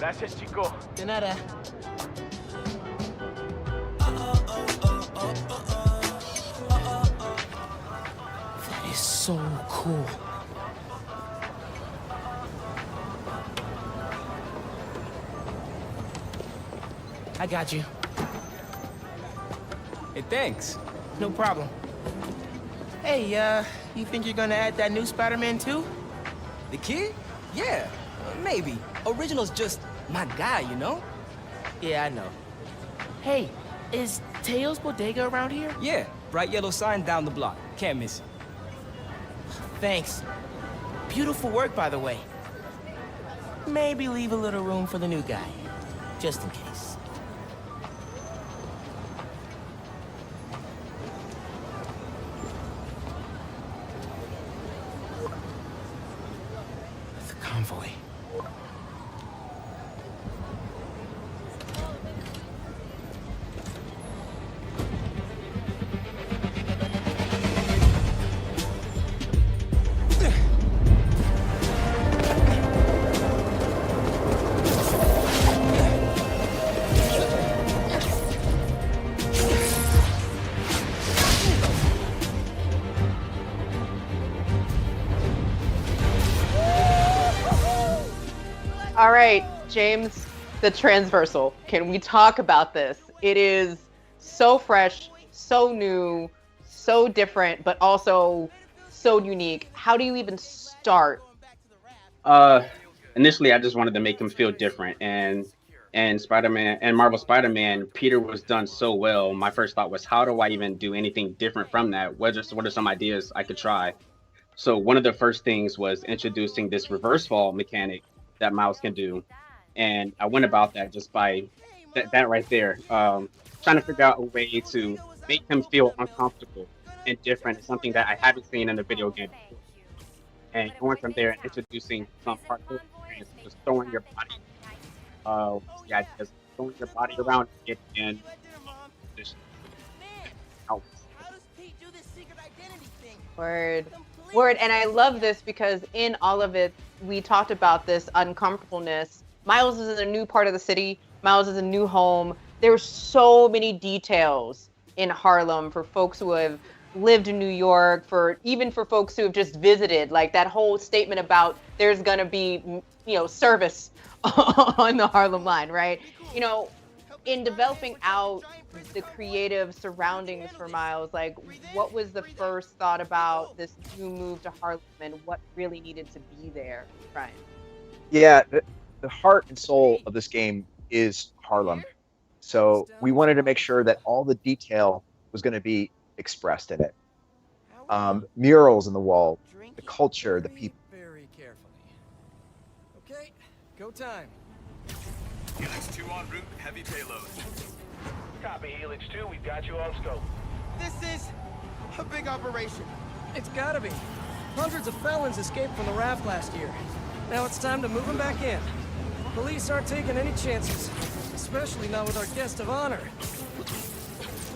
Gracias, chico. De nada. That is so cool. I got you. Hey, thanks. No problem. Hey, you think you're gonna add that new Spider-Man too? The kid? Yeah, maybe. Original's just my guy, you know? Yeah, I know. Hey, is Teo's Bodega around here? Yeah, bright yellow sign down the block. Can't miss it. Thanks. Beautiful work, by the way. Maybe leave a little room for the new guy, just in case. The convoy. All right, James, the transversal. Can we talk about this? It is so fresh, so new, so different, but also so unique. How do you even start? Initially, I just wanted to make him feel different, and Spider-Man and Marvel Spider-Man, Peter was done so well. My first thought was, how do I even do anything different from that? What are some ideas I could try? So one of the first things was introducing this reverse fall mechanic that Miles can do, and I went about that just by that right there, trying to figure out a way to make him feel uncomfortable and different, something that I haven't seen in a video game before. And going from there and introducing some parkour experience, just throwing your body, just throwing your body around and just out. Word, and I love this because in all of it, we talked about this uncomfortableness. Miles is in a new part of the city. Miles is a new home. There's so many details in Harlem for folks who have lived in New York, even for folks who have just visited, like that whole statement about there's gonna be, service on the Harlem line, right? In developing out the creative surroundings for Miles, like what was the first thought about this new move to Harlem and what really needed to be there, Ryan? Yeah, the heart and soul of this game is Harlem. So we wanted to make sure that all the detail was going to be expressed in it. Murals in the wall, the culture, the people. Very carefully. Okay, go time. Helix 2 en route, heavy payload. Copy, Helix 2, we've got you on scope. This is a big operation. It's gotta be. Hundreds of felons escaped from the raft last year. Now it's time to move them back in. Police aren't taking any chances, especially not with our guest of honor.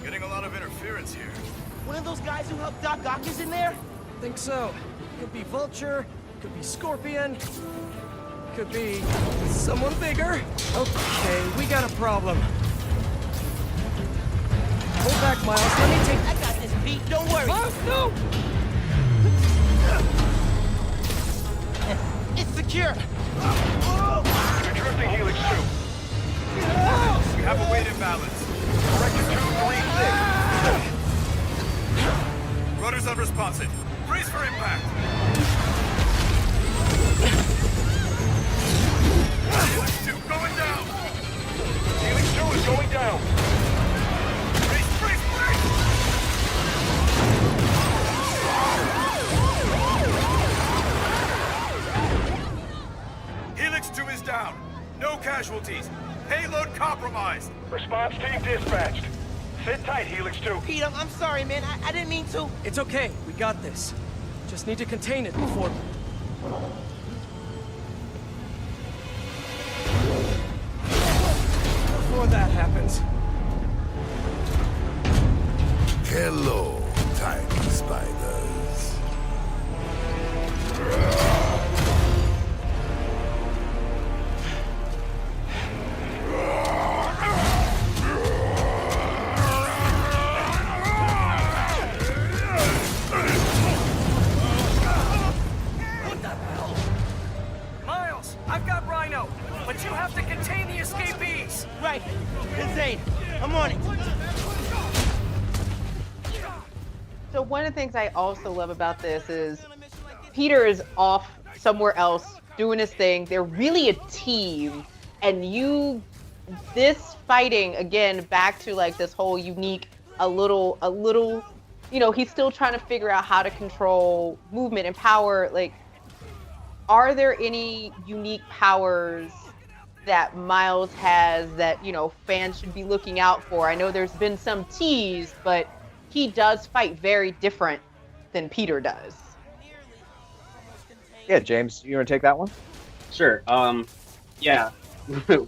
Getting a lot of interference here. One of those guys who helped Doc Ock is in there? Think so. Could be Vulture, could be Scorpion, could be someone bigger. Okay, we got a problem. Hold back, Miles. Let me take... I got this, Pete. Don't worry. Miles, no! It's secure. You're drifting, Helix 2. We have a weight imbalance. Correction 236. Rudder's unresponsive. Brace for impact. Helix 2 going down. Helix 2 is going down. Brace, brace, brace. Helix 2 is down. No casualties. Payload compromised. Response team dispatched. Sit tight, Helix 2. Pete, I'm sorry, man. I didn't mean to. It's okay. We got this. Just need to contain it before... Before that happens. Hello, tiny spiders. So one of the things I also love about this is Peter is off somewhere else doing his thing. They're really a team, and this fighting again back to like this whole unique, a little, he's still trying to figure out how to control movement and power. Like, are there any unique powers that Miles has that, fans should be looking out for? I know there's been some tease, but he does fight very different than Peter does. Yeah, James, you want to take that one? Sure. Yeah.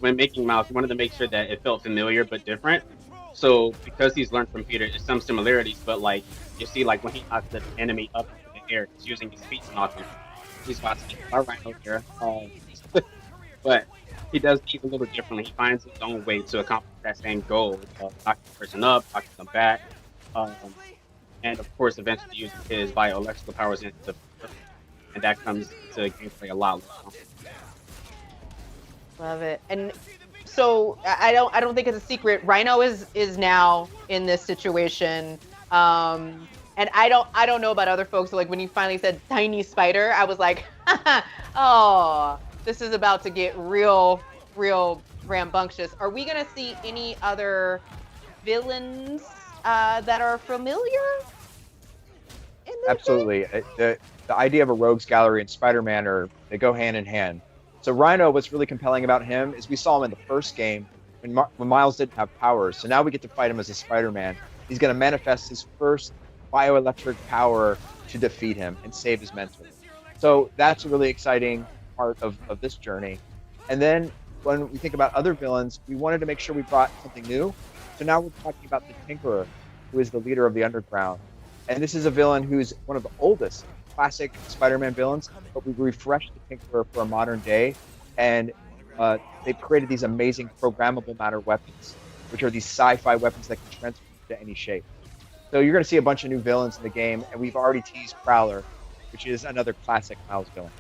When making Miles, we wanted to make sure that it felt familiar but different. So because he's learned from Peter, there's some similarities, but like you see, like when he knocks the enemy up in the air, he's using his feet to knock him. He's watching our Rhino here, but he does things a little differently. He finds his own way to accomplish that same goal, knocking the person up, knocking them back, and of course, eventually using his bioelectrical powers into, and that comes to gameplay a lot. Love it. And so I don't think it's a secret. Rhino is now in this situation. And I don't know about other folks. So like when you finally said tiny spider, I was like, oh, this is about to get real rambunctious. Are we gonna see any other villains that are familiar? Absolutely. The idea of a rogues gallery and Spider-Man they go hand in hand. So Rhino, what's really compelling about him is we saw him in the first game when Miles didn't have powers. So now we get to fight him as a Spider-Man. He's going to manifest his first bioelectric power to defeat him and save his mentor. So that's a really exciting part of this journey. And then when we think about other villains, we wanted to make sure we brought something new. So now we're talking about the Tinkerer, who is the leader of the Underground. And this is a villain who's one of the oldest classic Spider-Man villains, but we refreshed the Tinkerer for a modern day, and they've created these amazing programmable matter weapons, which are these sci-fi weapons that can transform into any shape. So you're going to see a bunch of new villains in the game, and we've already teased Prowler, which is another classic Miles villain.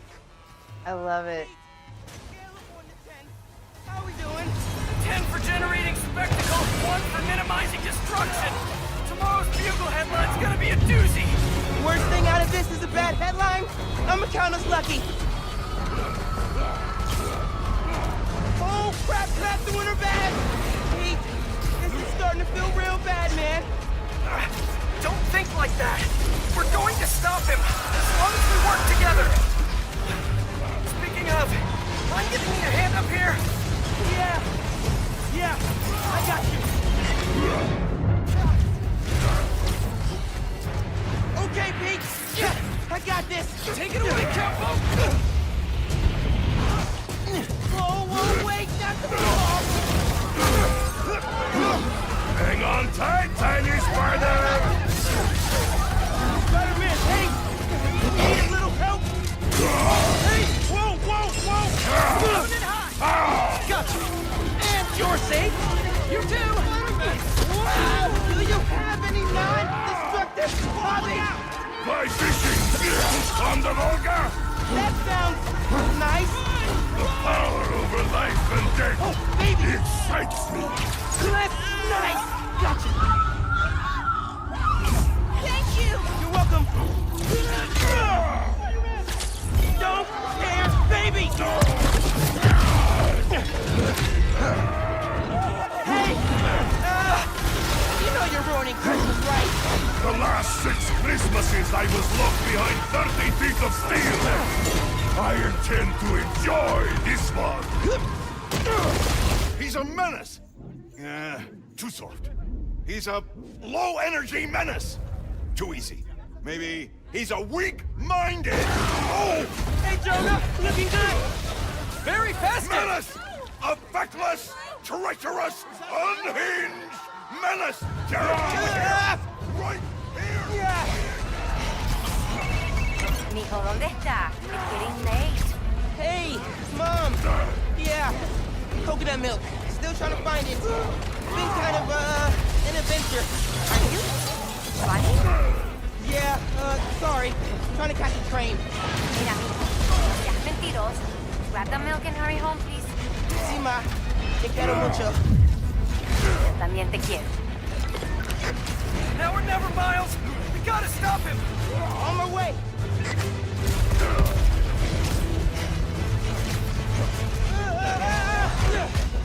I love it. How we doing? 10 for generating spectacle, 1 for minimizing destruction. Tomorrow's Bugle headline's gonna be a doozy. Worst thing out of this is a bad headline. I'ma count us lucky. Oh, crap, doing her bad. Pete, this is starting to feel real bad, man. Don't think like that. We're going to stop him, as long as we work together. Speaking of, mind giving me a hand up here? Yeah, I got you. Okay, Pete. Yeah, I got this. Take it away, Capo. Whoa, wait, not the ball. Hang on tight, tiny spider! Spider-Man, hey! Need a little help? Hey! Whoa! Moving high. Gotcha! And you're safe! You too. Wow! Do you have any non-destructive hobbies? Fly fishing! On the Volga! That sounds nice! The power over life and death! Oh, baby! Excites me! That's nice! Gotcha! Thank you! You're welcome! Don't care, baby! Hey! You know you're ruining Christmas, right? The last 6 Christmases I was locked behind 30 feet of steel! I intend to enjoy this one! He's a menace! Too soft. He's a low-energy menace! Too easy. Maybe he's a weak-minded! Oh! Hey, Jonah! Looking good! Very festive. Menace! A feckless, treacherous, unhinged menace! Right here! Mijo, ¿dónde está? It's getting late. Hey, Mom! Yeah, coconut milk. Still trying to find it. Been kind of, an adventure. Are you funny? Yeah, sorry. Trying to catch a train. Mira, ya mentiros. Grab the milk and hurry home, please. Sí, ma. Te quiero mucho. También te quiero. Now or never, Miles. We gotta Stop him! On my way!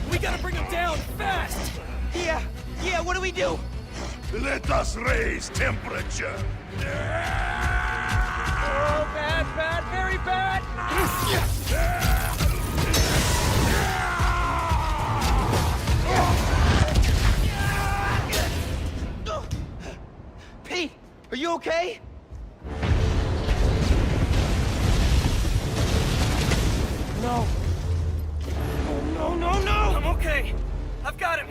We gotta bring him down fast! Yeah, what do we do? Let us raise temperature. Oh, bad, very bad! Pete, are you okay? No. Oh, no! I'm okay. I've got him.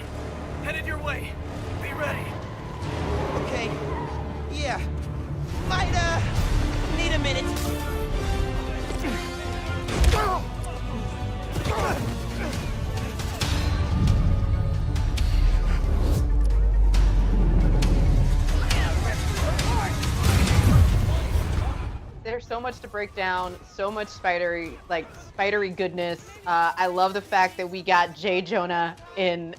Headed your way. Be ready. Okay. Yeah. Might, need a minute. There's so much to break down, so much spidery goodness. I love the fact that we got J. Jonah in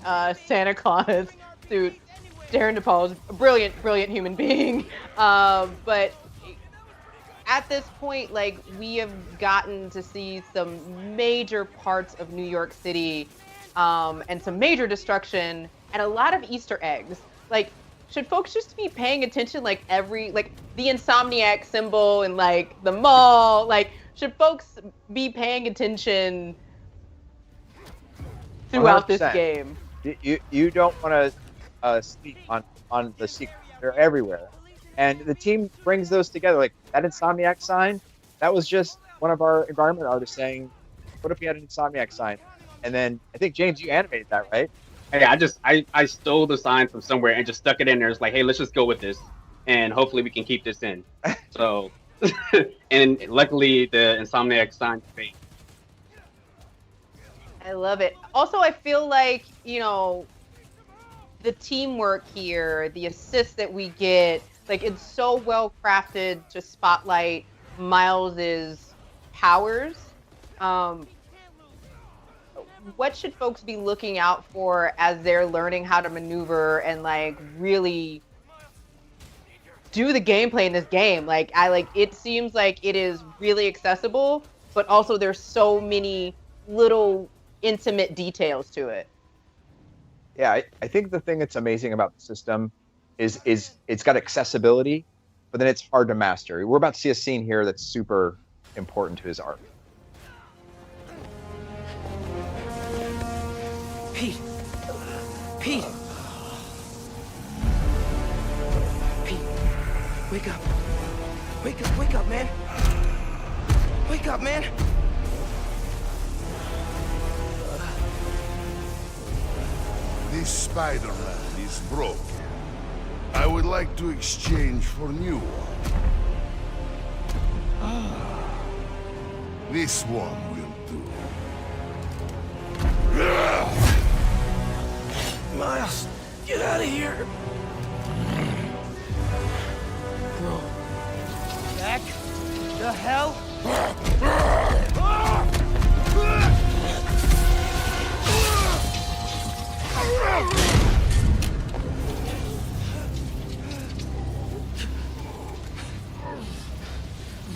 Santa Claus suit. Darren DePaul is a brilliant human being. But at this point, like, we have gotten to see some major parts of New York City, and some major destruction and a lot of Easter eggs. Like, should folks just be paying attention, like the Insomaniac symbol and like the mall? Like, should folks be paying attention throughout 100%. This game? You don't want to speak on the secret. They're everywhere, and the team brings those together. Like that Insomniac sign, that was just one of our environment artists saying, "What if we had an Insomniac sign?" And then I think James, you animated that, right? Hey, I stole the sign from somewhere and just stuck it in there. It's like, hey, let's just go with this, and hopefully we can keep this in. So, and luckily the Insomniac sign fake. I love it. Also, I feel like, you know, the teamwork here, the assists that we get, like, it's so well crafted to spotlight Miles's powers. What should folks be looking out for as they're learning how to maneuver and like really do the gameplay in this game? Like, it seems like it is really accessible, but also there's so many little intimate details to it. Yeah, I think the thing that's amazing about the system is it's got accessibility, but then it's hard to master. We're about to see a scene here that's super important to his art. Pete! Pete, wake up. Wake up, man. Wake up, man. This SpiderMan is broken. I would like to exchange for new one. This one will do. Miles, get out of here. Bro. Back the hell?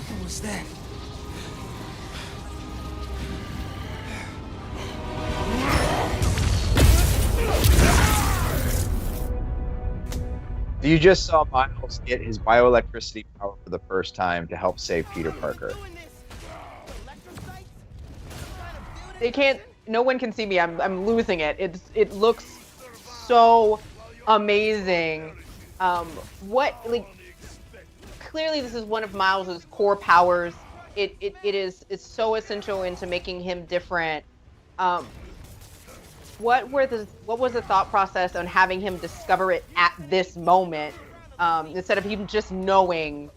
What was that? You just saw Miles get his bioelectricity power for the first time to help save Peter Parker. No one can see me. I'm losing it. It looks so amazing. Clearly this is one of Miles's core powers. It's so essential into making him different. What was the thought process on having him discover it at this moment, instead of him just knowing?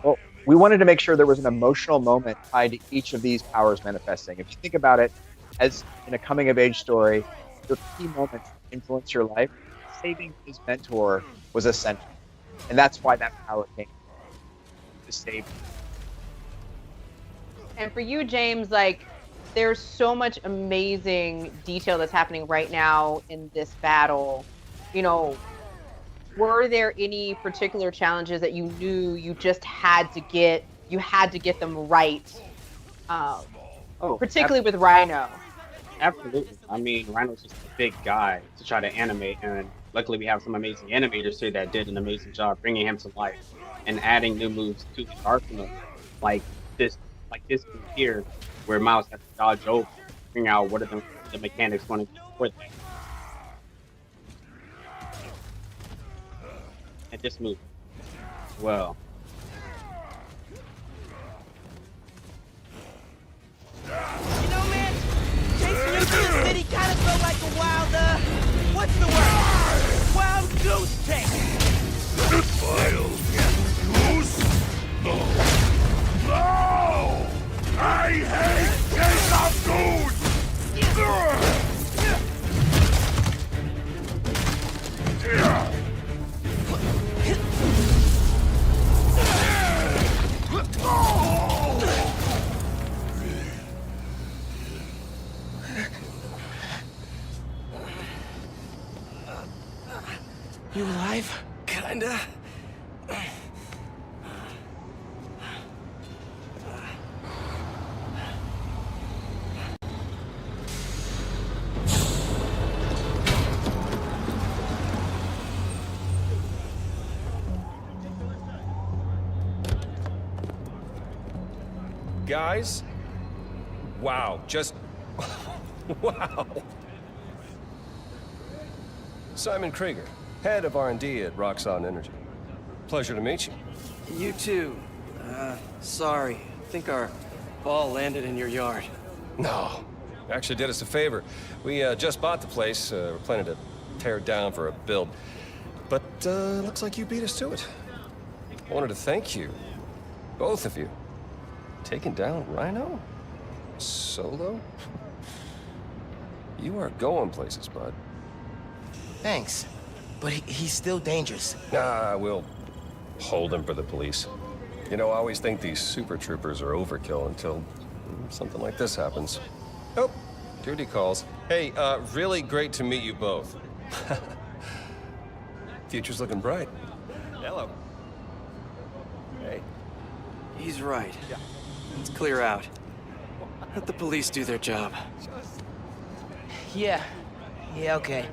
Well, we wanted to make sure there was an emotional moment tied to each of these powers manifesting. If you think about it as in a coming-of-age story, the key moments influence your life. Saving his mentor was essential, and that's why that power came to save him. And for you, James, like, there's so much amazing detail that's happening right now in this battle. You know, were there any particular challenges that you knew you just had to get them right? Particularly with Rhino. Absolutely. I mean, Rhino's just a big guy to try to animate, and luckily we have some amazing animators here that did an amazing job bringing him to life and adding new moves to his arsenal, like this move here, where Miles has to dodge over, figuring out what are the mechanics going to do for that. And this move, well. You know, man, chasing you through the city kind of felt like a wild, what's the word? Wild goose chase. Wild goose? No! I hate chase of goose! You alive? Kinda. Guys, wow, just wow. Simon Krieger, head of R&D at Roxxon Energy. Pleasure to meet you. You too. Sorry. I think our ball landed in your yard. No, actually did us a favor. We just bought the place. We're planning to tear it down for a build. But looks like you beat us to it. I wanted to thank you, both of you. Taking down Rhino? Solo? You are going places, bud. Thanks. But he's still dangerous. Nah, we'll hold him for the police. You know, I always think these super troopers are overkill until something like this happens. Oh, duty calls. Hey, really great to meet you both. Future's looking bright. Hello. Hey. He's right. Yeah. Let's clear out. Let the police do their job. Yeah, okay.